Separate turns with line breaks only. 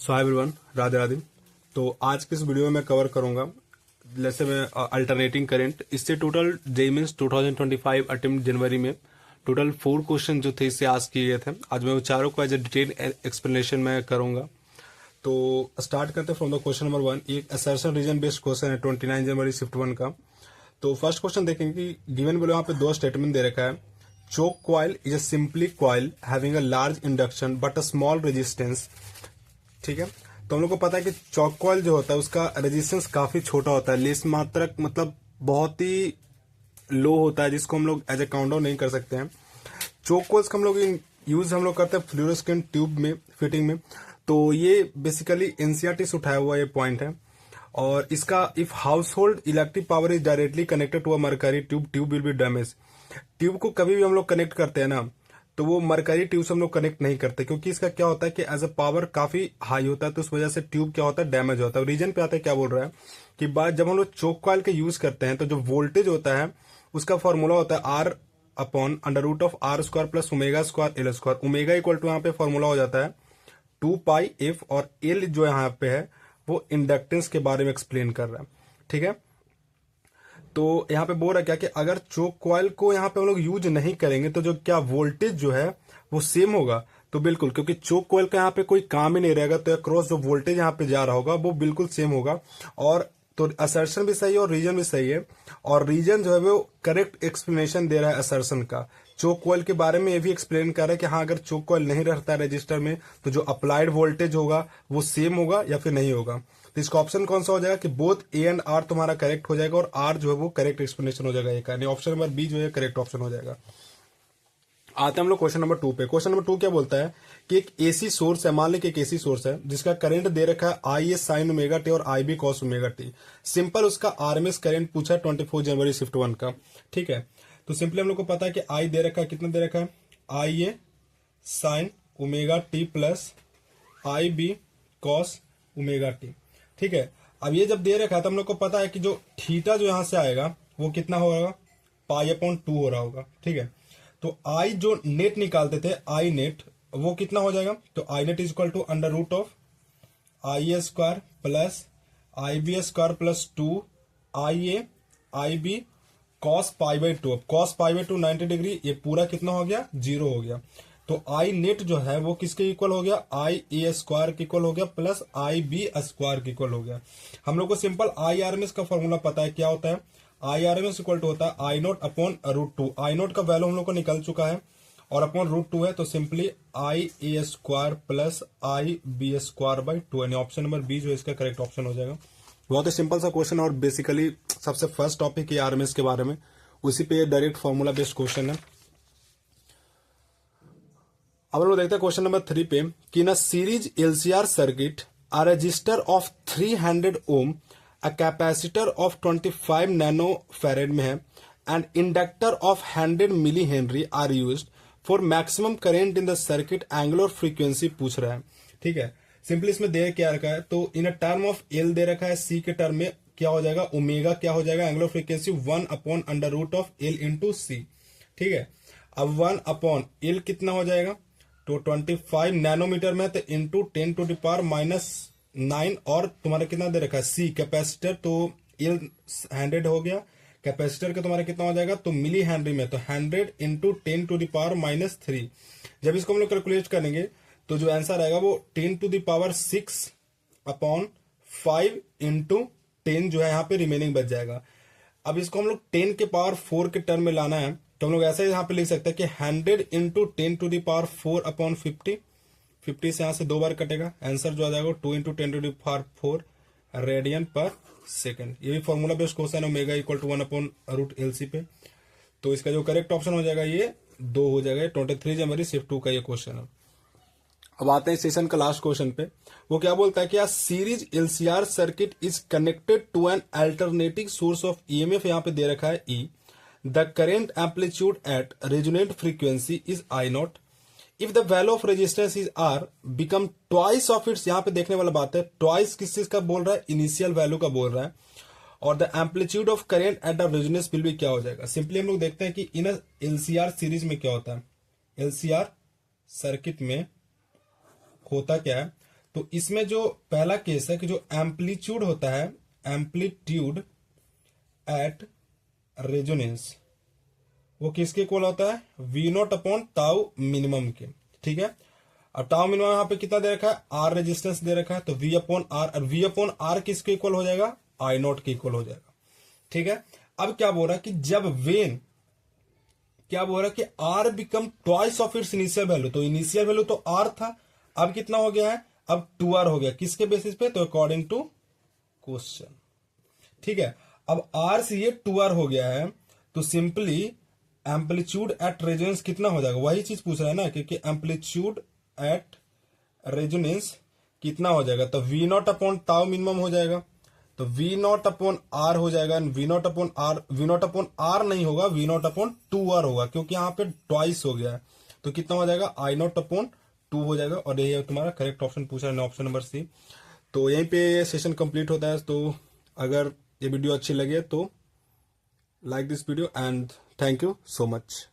सो hi everyone, Radhe Radhe. तो आज के इस वीडियो में मैं कवर करूंगा जैसे मैं अल्टरनेटिंग करंट। इससे टोटल जेईई मेंस 2025 अटेम्प्ट जनवरी में टोटल 4 क्वेश्चन जो थे इससे आस्क किए गए थे। आज मैं वो चारों को एज ए डिटेल एक्सप्लेनेशन में करूंगा। तो स्टार्ट करते हैं फ्रॉम द क्वेश्चन नंबर 1। एक असर्शन रीजन बेस्ड क्वेश्चन है 29 जनवरी शिफ्ट 1 का। तो फर्स्ट क्वेश्चन देखेंगे कि गिवन बिलो यहाँ पे दो स्टेटमेंट दे रखा है। Choke coil is a simply coil having a large induction but a small resistance. ठीक है, तो हम लोग को पता है कि चौक कॉइल जो होता है उसका रेजिस्टेंस काफी छोटा होता है, लेस मात्रक मतलब बहुत ही लो होता है, जिसको हम लोग एज ए काउंट डाउन नहीं कर सकते हैं। चोक कॉइल्स का हम लोग यूज करते हैं फ्लोरोसेंट ट्यूब में फिटिंग में। तो ये बेसिकली एनसीईआरटी से उठाया हुआ ये पॉइंट है। और इसका if household electric power is directly connected to a mercury tube, tube will be damage. Tube को कभी भी हम लोग कनेक्ट करते हैं ना, तो वो मरकरी ट्यूब से हम लोग कनेक्ट नहीं करते, क्योंकि इसका क्या होता है कि एज अ पावर काफी हाई होता है, तो उस वजह से ट्यूब क्या होता है, डैमेज होता है। रीजन पे आता है क्या बोल रहा है कि बात जब हम लोग चोक कॉइल के यूज करते हैं तो जो वोल्टेज होता है उसका फॉर्मूला होता है R upon under root of R square plus omega square L square. Omega equal to यहाँ पे फॉर्मूला हो जाता है 2 पाई एफ, और एल जो यहाँ पे है वो इंडक्टेंस के बारे में एक्सप्लेन कर रहा है। ठीक है, तो यहाँ पे बोल रहा है क्या कि अगर चोक कॉइल को यहाँ पे हम लोग यूज नहीं करेंगे तो जो क्या वोल्टेज जो है वो सेम होगा। तो बिल्कुल, क्योंकि चोक कॉइल का यहाँ पे कोई काम ही नहीं रहेगा, तो क्रॉस जो वोल्टेज यहाँ पे जा रहा होगा वो बिल्कुल सेम होगा। और तो असर्शन भी सही है और रीजन भी सही है, और रीजन जो है वो करेक्ट एक्सप्लेनेशन दे रहा है असर्शन का। चोक कॉइल के बारे में ये भी एक्सप्लेन कर रहा है कि हाँ, अगर चोक कॉइल नहीं रहता है रजिस्टर में तो जो अप्लाइड वोल्टेज होगा वो सेम होगा या फिर नहीं होगा। तो इसका ऑप्शन कौन सा हो जाएगा कि बोथ ए एंड आर तुम्हारा करेक्ट हो जाएगा, और आर जो है वो करेक्ट एक्सप्लेनेशन हो जाएगा, यानी ऑप्शन नंबर बी जो है करेक्ट ऑप्शन हो जाएगा। आते हैं हम लोग क्वेश्चन नंबर 2 पे। क्वेश्चन नंबर 2 क्या बोलता है कि एक एसी सोर्स है, मान लीजिए एक एसी सोर्स है जिसका करंट दे रखा है I S sine omega T और I B cos omega T. Simple उसका आरएमएस करंट पूछा है 24 जनवरी शिफ्ट 1 का। ठीक है, तो सिंपली हम लोग को पता है कि आई दे रखा है, कितना दे रखा है, आई ए sign omega T plus I B cos omega T. ठीक है, अब ये जब दे रखा है तो हम लोग को पता है कि जो थीटा जो यहां से आएगा वो कितना होगा, पाई अपॉन 2 हो रहा होगा। ठीक है, तो आई जो नेट निकालते थे आई नेट वो कितना हो जाएगा, तो I net is equal to under root of I A square plus I B square plus 2 I B cos pi by 2। अब कॉस पाई बाई 2 90 डिग्री, ये पूरा कितना हो गया, 0 हो गया। तो आई नेट जो है वो किसके इक्वल हो गया, आई ए स्क्वायर के इक्वल हो गया प्लस आई बी स्क्वायर के इक्वल हो गया। हम लोग को simple I R M S का फॉर्मूला पता है, क्या होता है, I R M S equal to होता है I naught upon root 2। I naught का वैल्यू हम लोग को निकल चुका है और अपॉन रूट 2 है, तो simply I A square plus I B square by 2, यानी ऑप्शन नंबर बी जो है इसका करेक्ट ऑप्शन हो जाएगा। बहुत ही सिंपल सा क्वेश्चन, और बेसिकली सबसे फर्स्ट टॉपिक है आरएमएस के बारे में, उसी पे डायरेक्ट फॉर्मूला बेस्ड क्वेश्चन है। अब हम लोग देखते हैं क्वेश्चन नंबर 3 पे कि in series LCR circuit a resistor of 300 ohm, a capacitor of 25 nanofarad में है, and inductor of 100 millihenry are used for maximum current in the circuit, angular frequency पूछ रहा है। ठीक है, सिंपली इसमें दे क्या रखा है, तो इन टर्म ऑफ एल दे रखा है, सी के टर्म में क्या हो जाएगा, ओमेगा क्या हो जाएगा, angular frequency 1 upon under root of L into C. ठीक है, अब 1 अपॉन एल कितना हो जाएगा, तो 25 नैनोमीटर में, तो इंटू 10 टू द पावर -9, और तुम्हारा कितना दे रखा है सी कैपेसिटर, तो एल 100 हो गया, कैपेसिटर का तुम्हारा कितना हो जाएगा, तो मिली हेनरी में, तो 100 इंटू 10 टू द पावर -3। जब इसको हम लोग कैलकुलेट करेंगे तो जो आंसर आएगा वो 10 to the power 6 upon 5 into 10 जो है यहाँ पे रिमेनिंग बच जाएगा। अब इसको हम लोग 10 के पावर 4 के टर्म में लाना है, तो हम लोग ऐसे यहाँ पे लिख सकते हैं कि 100 into 10 to the power 4 upon 50। 50 से यहाँ से 2 बार कटेगा, आंसर जो आ जाएगा 2 into 10 to the power 4 radian per second. ये भी फॉर्मूला बेस्ड क्वेश्चन है, omega equal to 1 upon root L C पे। तो इसका जो करेक्ट ऑप्शन हो जाएगा ये 2 हो जाएगा। 23 जनवरी शिफ्ट 2 का ये क्वेश्चन है। अब आते हैं सेशन का लास्ट क्वेश्चन पे। वो क्या बोलता है कि series LCR circuit is connected to an alternating source of EMF, यहाँ पे दे रखा है E. The current amplitude at resonant frequency is I naught. If the value of resistance is R become twice of its, यहाँ पे देखने वाला बात है, ट्वाइस किस चीज का बोल रहा है, इनिशियल वैल्यू का बोल रहा है, और the amplitude of current at the resonance will भी क्या हो जाएगा। सिंपली हम लोग देखते हैं कि इन एलसीआर सीरीज में क्या होता है, एलसीआर सर्किट में होता क्या है, तो इसमें जो पहला केस है कि जो एम्पलीट्यूड होता है, एम्पलीट्यूड एट रेजोनेंस, वो किसके इक्वल होता है, V naught upon tau minimum के। ठीक है, अब टाउ मिनिमम यहाँ पे कितना दे रखा है, आर रेजिस्टेंस दे रखा है, तो वी अपॉन आर, और वी अपॉन आर किसके इक्वल हो जाएगा, आई नॉट के इक्वल हो जाएगा। ठीक है, अब क्या बोल रहा है कि जब वेन, क्या बोल रहा है कि R become twice of its initial value, तो इनिशियल वैल्यू तो आर था, अब कितना हो गया है, अब 2r हो गया, किसके बेसिस पे, तो अकॉर्डिंग टू क्वेश्चन। ठीक है, अब आर से ये 2r हो गया है, तो सिंपली एम्पलीट्यूड एट रेजोनेंस कितना हो जाएगा, वही चीज पूछ रहा है ना, क्योंकि एम्पलीट्यूड एट रेजोनेंस कितना हो जाएगा, तो V naught upon tau minimum हो जाएगा, तो वी नॉट अपॉन आर हो जाएगा, वी नॉट अपॉन आर नहीं होगा, वी नॉट अपॉन 2r होगा, क्योंकि यहाँ पे ट्वाइस हो गया है, तो कितना हो जाएगा, आई नॉट अपॉन 2 हो जाएगा, और ये तुम्हारा करेक्ट ऑप्शन पूछा है, ऑप्शन नंबर सी। तो यहीं पे सेशन कंप्लीट होता है। तो अगर ये वीडियो अच्छी लगे तो like this video and thank you so much.